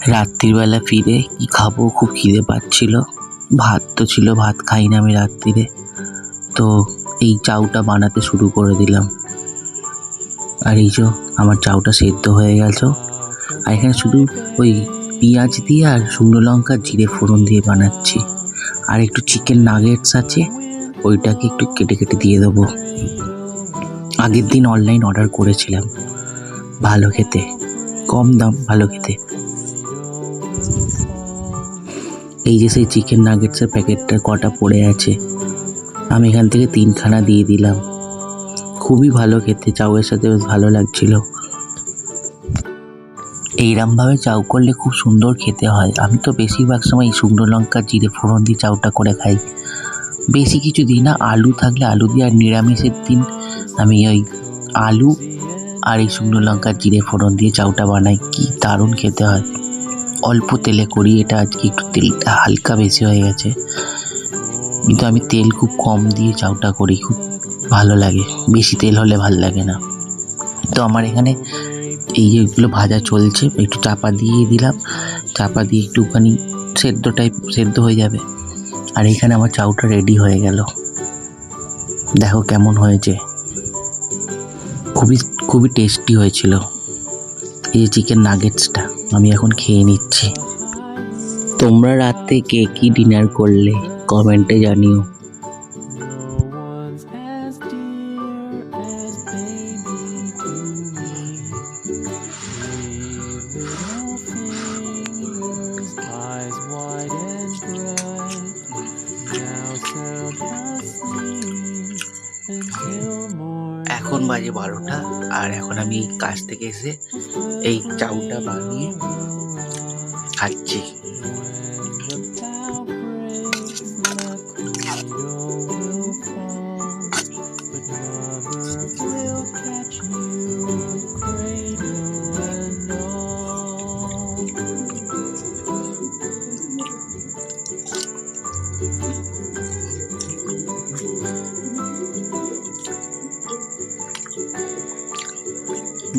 রাত্রিবেলা ফিরে কি খাবো, খুব খিদে পাচ্ছিল। ভাত তো ছিল, ভাত খাই না আমি রাত্রিরে, তো এই চাউটা বানাতে শুরু করে দিলাম। আর এই যে আমার চাউটা সেদ্ধ হয়ে গেছে। আর এখানে শুধু ওই পেঁয়াজ দিয়ে আর শুকনো লঙ্কা জিরে ফোড়ন দিয়ে বানাচ্ছি। আর একটু চিকেন নাগেটস আছে, ওইটাকে একটু কেটে কেটে দিয়ে দেবো। আগের দিন অনলাইন অর্ডার করেছিলাম, ভালো খেতে, কম দাম, ভালো খেতে। এই যে সেই চিকেন নাগেটসের প্যাকেটটা কটা পড়ে আছে, আমি এখান থেকে 3খানা দিয়ে দিলাম। খুবই ভালো খেতে, চাউয়ের সাথে বেশ ভালো লাগছিল। এইরমভাবে চাউ করলে খুব সুন্দর খেতে হয়। আমি তো বেশিরভাগ সময় এই শুকনো লঙ্কা জিরে ফোড়ন দিয়ে চাউটা করে খাই, বেশি কিছু দিই না। আলু থাকলে আলু দিয়ে, আর নিরামিষের দিন আমি ওই আলু আর এই শুকনো লঙ্কা জিরে ফোড়ন দিয়ে চাউটা বানাই। কি দারুণ খেতে হয়। অল্প তেলে করি এটা, আজকে একটু তেলটা হালকা বেশি হয়ে গেছে, কিন্তু আমি তেল খুব কম দিয়ে চাউটা করি, খুব ভালো লাগে। বেশি তেল হলে ভালো লাগে না। তো আমার এখানে এই যেগুলো ভাজা চলছে, একটু চাপা দিয়ে দিলাম, চাপা দিয়ে একটুখানি সেদ্ধ হয়ে যাবে। আর এখানে আমার চাউটা রেডি হয়ে গেল। দেখো কেমন হয়েছে, খুবই খুবই টেস্টি হয়েছিল। এই চিকেন নাগেটসটা আমি এখন খেয়ে নিচ্ছি। তোমরা রাতে কে কি ডিনার করলে কমেন্টে জানিও। এখন বাজে 12টা, আর এখন আমি কাজ থেকে এসে এই চাউটা বানিয়ে খাচ্ছি।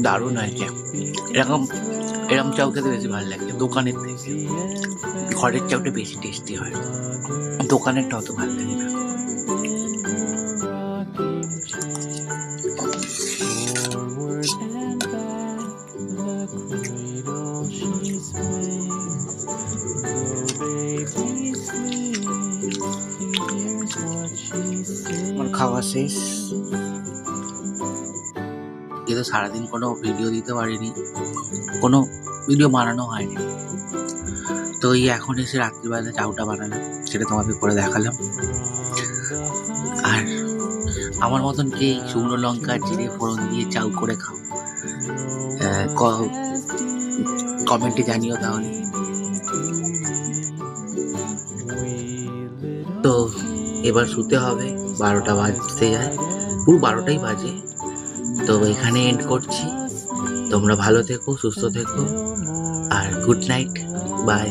দারুণ হয়েছে। এরকম চাউ খেতে বেশি ভালো লাগে দোকানের থেকে। ঘরের চাউটা বেশি টেস্টি হয়, দোকানেরটা অত ভালো লাগে না। আমার খাওয়া শেষ। কিন্তু সারাদিন কোনো ভিডিও দিতে পারিনি, কোনো ভিডিও বানানো হয়নি। তো এই এখন এসে রাত্রিবেলা চাউটা বানালাম, সেটা তোমাদের করে দেখালাম। আর আমার মতন কে শুকনো লঙ্কা জিরে ফোড়ন দিয়ে চাউ করে খাও, কমেন্টে জানিও তাহলে। তো এবার শুতে হবে, 12টা বাজতে যায়, পুরো 12টাই বাজে। তো এখানে এন্ড করছি। তোমরা ভালো থেকো, সুস্থ থেকো, আর গুড নাইট, বাই।